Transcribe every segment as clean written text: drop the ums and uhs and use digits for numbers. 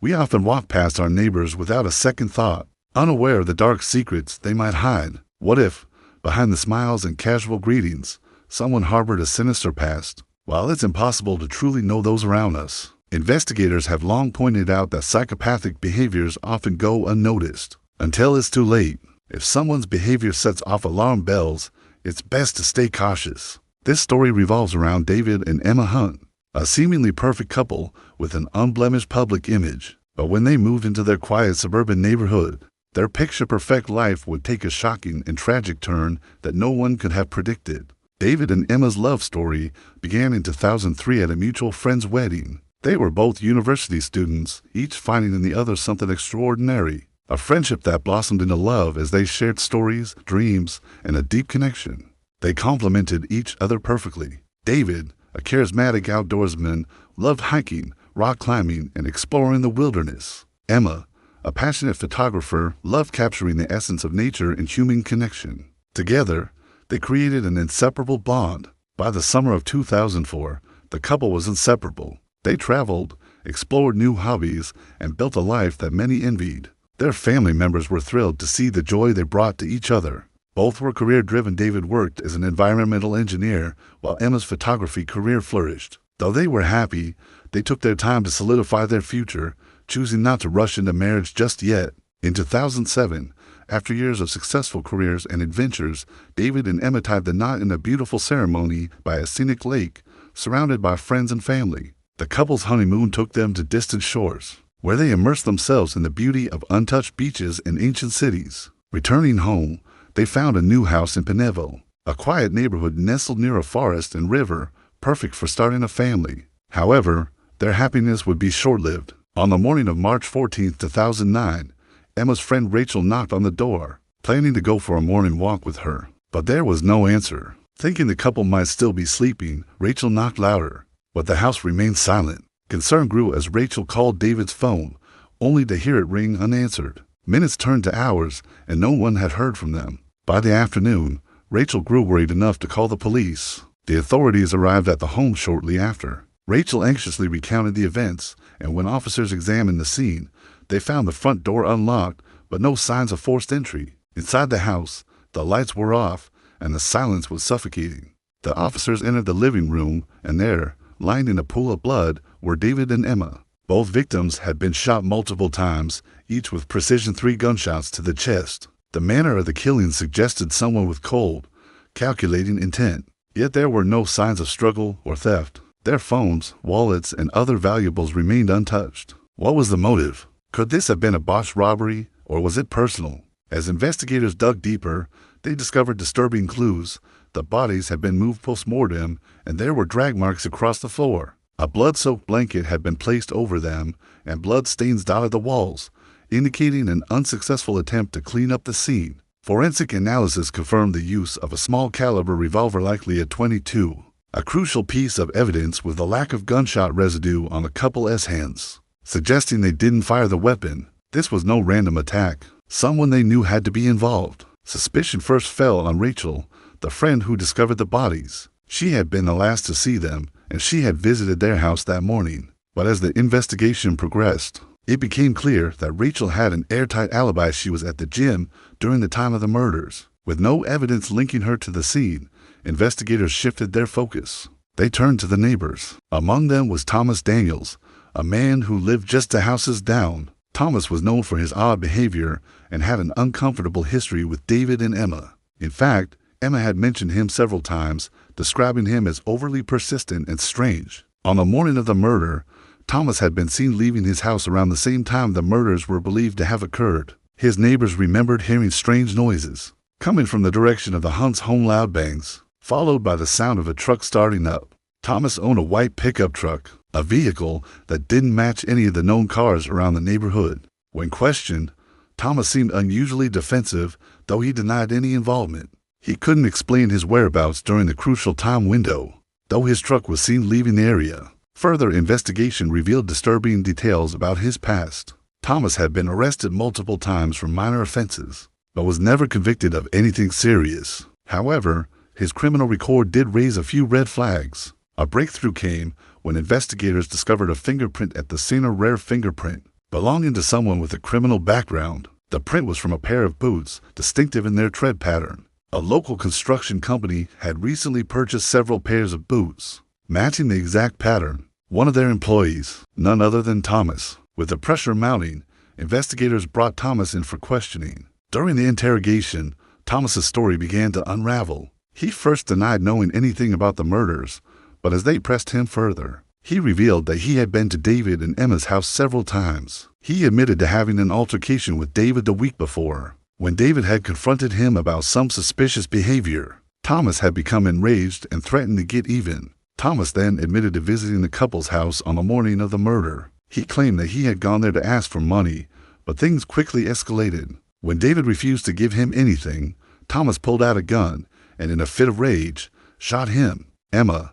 We often walk past our neighbors without a second thought, unaware of the dark secrets they might hide. What if, behind the smiles and casual greetings, someone harbored a sinister past? While it's impossible to truly know those around us, investigators have long pointed out that psychopathic behaviors often go unnoticed until it's too late. If someone's behavior sets off alarm bells, it's best to stay cautious. This story revolves around David and Emma Hunt, a seemingly perfect couple with an unblemished public image. But when they moved into their quiet suburban neighborhood, their picture-perfect life would take a shocking and tragic turn that no one could have predicted. David and Emma's love story began in 2003 at a mutual friend's wedding. They were both university students, each finding in the other something extraordinary. A friendship that blossomed into love as they shared stories, dreams, and a deep connection. They complemented each other perfectly. David, a charismatic outdoorsman, loved hiking, rock climbing, and exploring the wilderness. Emma, a passionate photographer, loved capturing the essence of nature and human connection. Together, they created an inseparable bond. By the summer of 2004, the couple was inseparable. They traveled, explored new hobbies, and built a life that many envied. Their family members were thrilled to see the joy they brought to each other. Both were career-driven. David worked as an environmental engineer, while Emma's photography career flourished. Though they were happy, they took their time to solidify their future, choosing not to rush into marriage just yet. In 2007, after years of successful careers and adventures, David and Emma tied the knot in a beautiful ceremony by a scenic lake, surrounded by friends and family. The couple's honeymoon took them to distant shores, where they immersed themselves in the beauty of untouched beaches and ancient cities. Returning home, they found a new house in Pineville, a quiet neighborhood nestled near a forest and river, perfect for starting a family. However, their happiness would be short-lived. On the morning of March 14, 2009, Emma's friend Rachel knocked on the door, planning to go for a morning walk with her. But there was no answer. Thinking the couple might still be sleeping, Rachel knocked louder, but the house remained silent. Concern grew as Rachel called David's phone, only to hear it ring unanswered. Minutes turned to hours, and no one had heard from them. By the afternoon, Rachel grew worried enough to call the police. The authorities arrived at the home shortly after. Rachel anxiously recounted the events, and when officers examined the scene, they found the front door unlocked, but no signs of forced entry. Inside the house, the lights were off, and the silence was suffocating. The officers entered the living room, and there, lying in a pool of blood, were David and Emma. Both victims had been shot multiple times, each with precision 3 gunshots to the chest. The manner of the killing suggested someone with cold, calculating intent. Yet there were no signs of struggle or theft. Their phones, wallets, and other valuables remained untouched. What was the motive? Could this have been a botched robbery, or was it personal? As investigators dug deeper, they discovered disturbing clues. The bodies had been moved post-mortem, and there were drag marks across the floor. A blood-soaked blanket had been placed over them, and blood stains dotted the walls, indicating an unsuccessful attempt to clean up the scene. Forensic analysis confirmed the use of a small-caliber revolver, likely a .22, a crucial piece of evidence with the lack of gunshot residue on the couple's hands, suggesting they didn't fire the weapon. This was no random attack. Someone they knew had to be involved. Suspicion first fell on Rachel, the friend who discovered the bodies. She had been the last to see them, and she had visited their house that morning. But as the investigation progressed, it became clear that Rachel had an airtight alibi. She was at the gym during the time of the murders. With no evidence linking her to the scene, investigators shifted their focus. They turned to the neighbors. Among them was Thomas Daniels, a man who lived just 2 houses down. Thomas was known for his odd behavior and had an uncomfortable history with David and Emma. In fact, Emma had mentioned him several times, describing him as overly persistent and strange. On the morning of the murder, Thomas had been seen leaving his house around the same time the murders were believed to have occurred. His neighbors remembered hearing strange noises coming from the direction of the Hunt's home, loud bangs, followed by the sound of a truck starting up. Thomas owned a white pickup truck, a vehicle that didn't match any of the known cars around the neighborhood. When questioned, Thomas seemed unusually defensive, though he denied any involvement. He couldn't explain his whereabouts during the crucial time window, though his truck was seen leaving the area. Further investigation revealed disturbing details about his past. Thomas had been arrested multiple times for minor offenses, but was never convicted of anything serious. However, his criminal record did raise a few red flags. A breakthrough came when investigators discovered a fingerprint at the scene, a rare fingerprint. belonging to someone with a criminal background. The print was from a pair of boots, distinctive in their tread pattern. A local construction company had recently purchased several pairs of boots, matching the exact pattern. One of their employees, none other than Thomas. With the pressure mounting, investigators brought Thomas in for questioning. During the interrogation, Thomas's story began to unravel. He first denied knowing anything about the murders, but as they pressed him further, he revealed that he had been to David and Emma's house several times. He admitted to having an altercation with David the week before. When David had confronted him about some suspicious behavior, Thomas had become enraged and threatened to get even. Thomas then admitted to visiting the couple's house on the morning of the murder. He claimed that he had gone there to ask for money, but things quickly escalated. When David refused to give him anything, Thomas pulled out a gun and, in a fit of rage, shot him. Emma,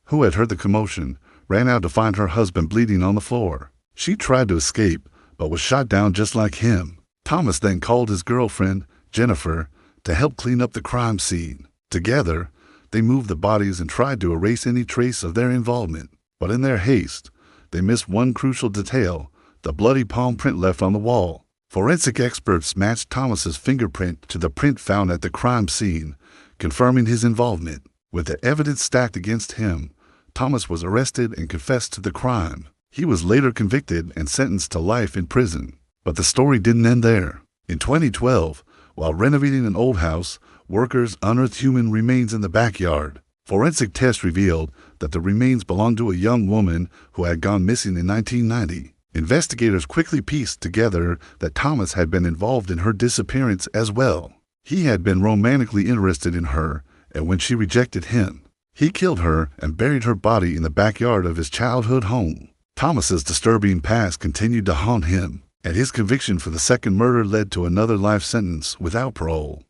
who had heard the commotion, ran out to find her husband bleeding on the floor. She tried to escape, but was shot down just like him. Thomas then called his girlfriend, Jennifer, to help clean up the crime scene. Together, they moved the bodies and tried to erase any trace of their involvement. But in their haste, they missed one crucial detail: the bloody palm print left on the wall. Forensic experts matched Thomas's fingerprint to the print found at the crime scene, confirming his involvement. With the evidence stacked against him, Thomas was arrested and confessed to the crime. He was later convicted and sentenced to life in prison. But the story didn't end there. In 2012, while renovating an old house, workers unearthed human remains in the backyard. Forensic tests revealed that the remains belonged to a young woman who had gone missing in 1990. Investigators quickly pieced together that Thomas had been involved in her disappearance as well. He had been romantically interested in her, and when she rejected him, he killed her and buried her body in the backyard of his childhood home. Thomas's disturbing past continued to haunt him, and his conviction for the second murder led to another life sentence without parole.